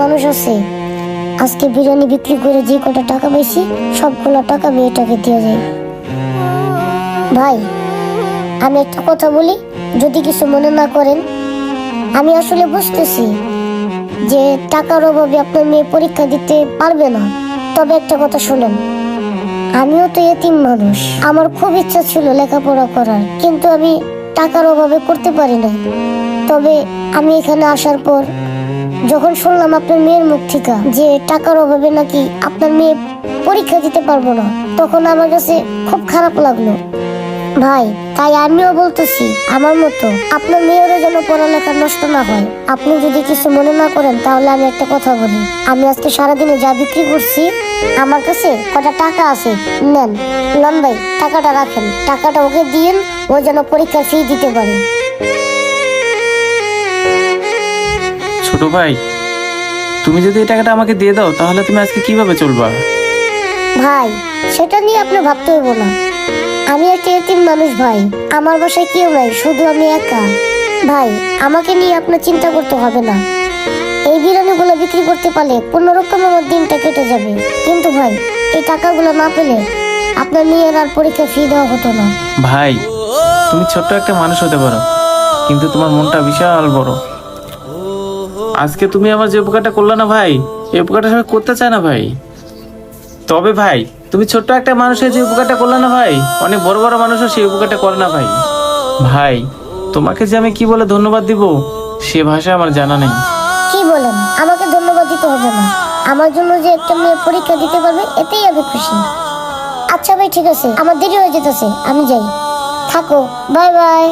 মানুষ আছে আজকে বিরিয়ানি বিক্রি করে যে কটা টাকা পাইছি সবগুলো টাকা মেয়েটাকে দিয়ে যায়। ভাই আমি একটা কথা বলি, যদি কিছু মনে না করেন। আমি আসলে বুঝতেছি যে টাকার অভাবে আপনার মেয়ে পরীক্ষা দিতে পারবে না, তবে একটা কথা শুনেন, আমিও তো এতিম মানুষ। আমার খুব ইচ্ছা ছিল লেখাপড়া করার, কিন্তু আমি টাকার অভাবে করতে পারি না। তবে আমি এখানে আসার পর যখন শুনলাম আপনার মেয়ের মুখ থেকে যে টাকার অভাবে নাকি আপনার মেয়ে পরীক্ষা দিতে পারবো না, তখন আমার কাছে খুব খারাপ লাগলো ভাই। তাই আমিও বলতেছি আমার মতো আপনার মেয়েরও যেন পড়ালেখা নষ্ট না হয়। আপনি যদি কিছু মনে না করেন তাহলে আমি একটা কথা বলি, আমি আজকে সারাদিনে যা বিক্রি করছি আমার কাছে কটা টাকা আছে, নেন লন ভাই, টাকাটা রাখেন, টাকাটা ওকে দিয়েন, ও যেন পরীক্ষার ফি দিতে পারে। ছোট ভাই, তুমি যদি এই টাকাটা আমাকে দিয়ে দাও তাহলে তুমি আজকে কিভাবে চলবা? ভাই সেটা নিয়ে আপনি ভাবতে হইব না, আমি একটা এতিম মানুষ ভাই, আমার বাসায় কেউ নাই, শুধু আমি একা। ভাই আমাকে নিয়ে আপনার চিন্তা করতে হবে না, এই বিরিয়ানিগুলো বিক্রি করতে পারলে কোনোরকম আমার দিনটা কেটে যাবে। কিন্তু ভাই এই টাকাগুলো না পেলে আপনার মেয়ের আর পরীক্ষা ফি দেওয়া হতো না। ভাই তুমি ছোট্ট একটা মানুষ হতে পারো, কিন্তু তোমার মনটা বিশাল বড়। আজকে তুমি আমার যে উপকারটা করলে না ভাই, এই উপকারটা সবাই করতে চায় না ভাই। তবে ভাই তুমি ছোট্ট একটা মানুষের যে উপকারটা করলে না ভাই, অনেক বড় বড় মানুষও সেই উপকারটা করে না ভাই। ভাই তোমাকে যে আমি কি বলে ধন্যবাদ দিব সে ভাষা আমার জানা নেই। কি বলেন, আমাকে ধন্যবাদ দিতে হবে না, আমার জন্য যে একটা মেয়ে পরীক্ষা দিতে পারবে এতেই আমি খুশি। আচ্ছা ভাই ঠিক আছে, আমার দেরি হয়ে যেতেছে, আমি যাই, থাকো, বাই বাই।